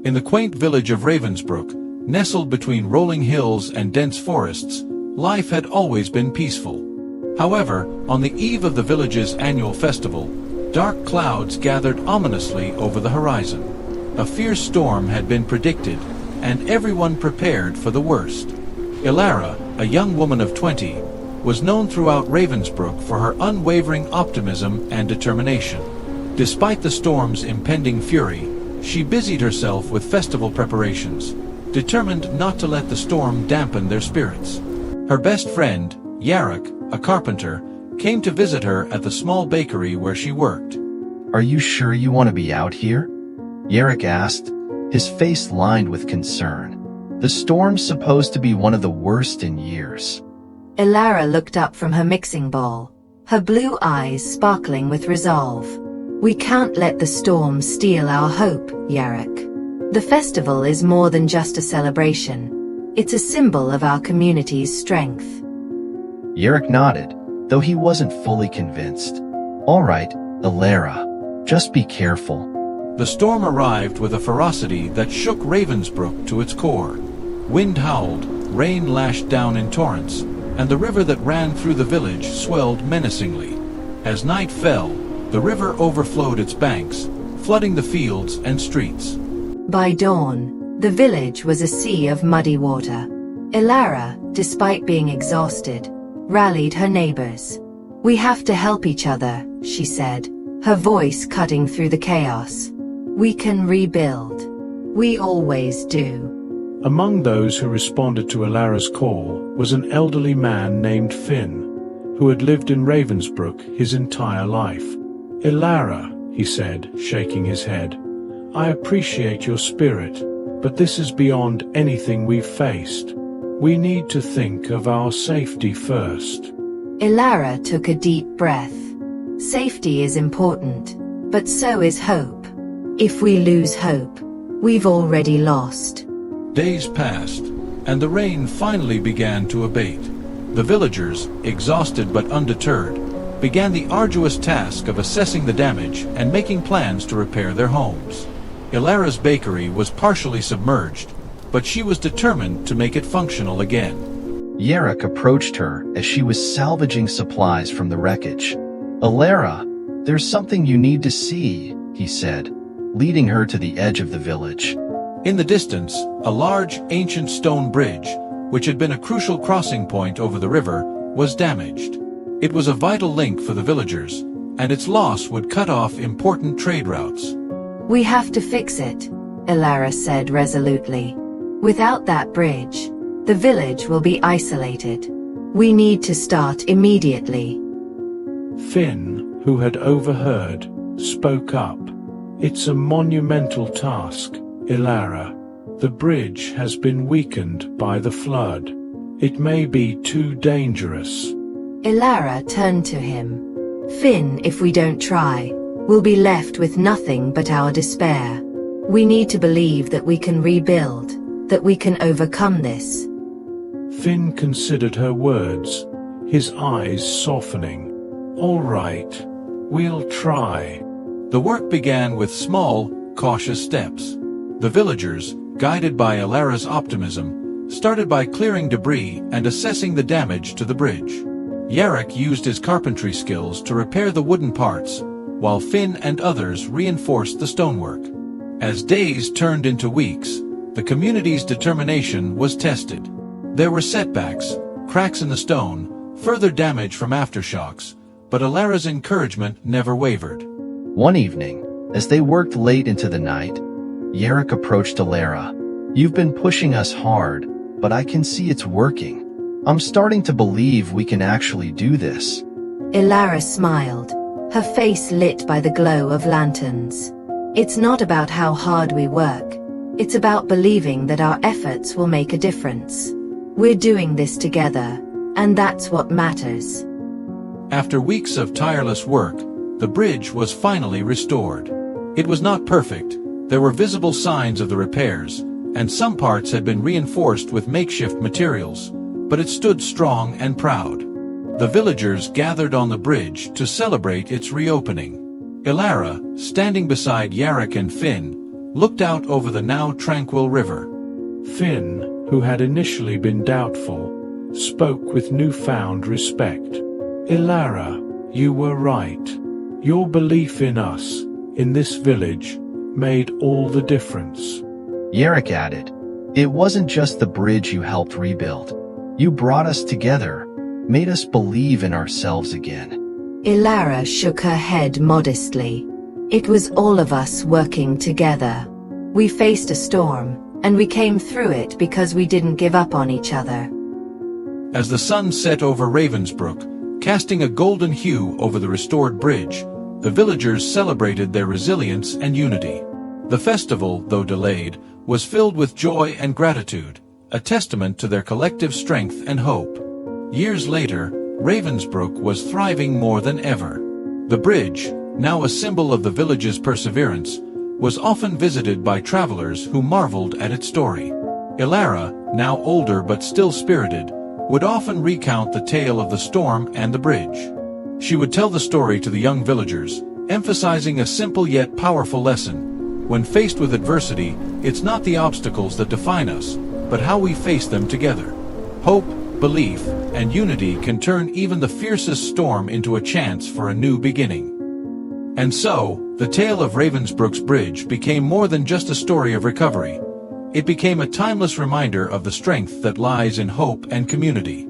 In the quaint village of Ravensbrook, nestled between rolling hills and dense forests, life had always been peaceful. However, on the eve of the village's annual festival, dark clouds gathered ominously over the horizon. A fierce storm had been predicted, and everyone prepared for the worst. Elara, a young woman of 20, was known throughout Ravensbrook for her unwavering optimism and determination. Despite the storm's impending fury, she busied herself with festival preparations, determined not to let the storm dampen their spirits. Her best friend, Yarek, a carpenter, came to visit her at the small bakery where she worked. "Are you sure you want to be out here?" Yarek asked, his face lined with concern. The storm's supposed to be one of the worst in years. Elara looked up from her mixing bowl, her blue eyes sparkling with resolve. "We can't let the storm steal our hope, Yarek. The festival is more than just a celebration. It's a symbol of our community's strength." Yarek nodded, though he wasn't fully convinced. "All right, Elara, just be careful." The storm arrived with a ferocity that shook Ravensbrook to its core. Wind howled, rain lashed down in torrents, and the river that ran through the village swelled menacingly. As night fell, the river overflowed its banks, flooding the fields and streets. By dawn, the village was a sea of muddy water. Elara, despite being exhausted, rallied her neighbors. "We have to help each other," she said, her voice cutting through the chaos. "We can rebuild. We always do." Among those who responded to Elara's call was an elderly man named Finn, who had lived in Ravensbrook his entire life. "Elara," he said, shaking his head, "I appreciate your spirit, but this is beyond anything we've faced. We need to think of our safety first." Elara took a deep breath. Safety is important, but so is hope. If we lose hope, we've already lost. Days passed, and the rain finally began to abate. The villagers, exhausted but undeterred, began the arduous task of assessing the damage and making plans to repair their homes. Elara's bakery was partially submerged, but she was determined to make it functional again. Yarek approached her as she was salvaging supplies from the wreckage. "Elara, there's something you need to see," he said, leading her to the edge of the village. In the distance, a large, ancient stone bridge, which had been a crucial crossing point over the river, was damaged. It was a vital link for the villagers, and its loss would cut off important trade routes. "We have to fix it," Elara said resolutely. "Without that bridge, the village will be isolated. We need to start immediately." Finn, who had overheard, spoke up. "It's a monumental task, Elara. The bridge has been weakened by the flood. It may be too dangerous." Elara turned to him. "Finn, if we don't try, we'll be left with nothing but our despair. We need to believe that we can rebuild, that we can overcome this." Finn considered her words, his eyes softening. "All right, we'll try." The work began with small, cautious steps. The villagers, guided by Elara's optimism, started by clearing debris and assessing the damage to the bridge. Yarek used his carpentry skills to repair the wooden parts, while Finn and others reinforced the stonework. As days turned into weeks, the community's determination was tested. There were setbacks, cracks in the stone, further damage from aftershocks, but Elara's encouragement never wavered. One evening, as they worked late into the night, Yarek approached Elara. "You've been pushing us hard, but I can see it's working. I'm starting to believe we can actually do this." Elara smiled, her face lit by the glow of lanterns. "It's not about how hard we work. It's about believing that our efforts will make a difference. We're doing this together, and that's what matters." After weeks of tireless work, the bridge was finally restored. It was not perfect. There were visible signs of the repairs, and some parts had been reinforced with makeshift materials, but it stood strong and proud. The villagers gathered on the bridge to celebrate its reopening. Elara, standing beside Yarek and Finn, looked out over the now tranquil river. Finn, who had initially been doubtful, spoke with newfound respect. Elara, you were right. Your belief in us, in this village, made all the difference. Yerrick added, it wasn't just the bridge you helped rebuild. You brought us together, made us believe in ourselves again. Elara shook her head modestly. It was all of us working together. We faced a storm, and we came through it because we didn't give up on each other. As the sun set over Ravensbrook, casting a golden hue over the restored bridge, the villagers celebrated their resilience and unity. The festival, though delayed, was filled with joy and gratitude, a testament to their collective strength and hope. Years later, Ravensbrook was thriving more than ever. The bridge, now a symbol of the village's perseverance, was often visited by travelers who marveled at its story. Elara, now older but still spirited, would often recount the tale of the storm and the bridge. She would tell the story to the young villagers, emphasizing a simple yet powerful lesson. When faced with adversity, it's not the obstacles that define us, but how we face them together. Hope, belief, and unity can turn even the fiercest storm into a chance for a new beginning. And so, the tale of Ravensbrook's bridge became more than just a story of recovery. It became a timeless reminder of the strength that lies in hope and community.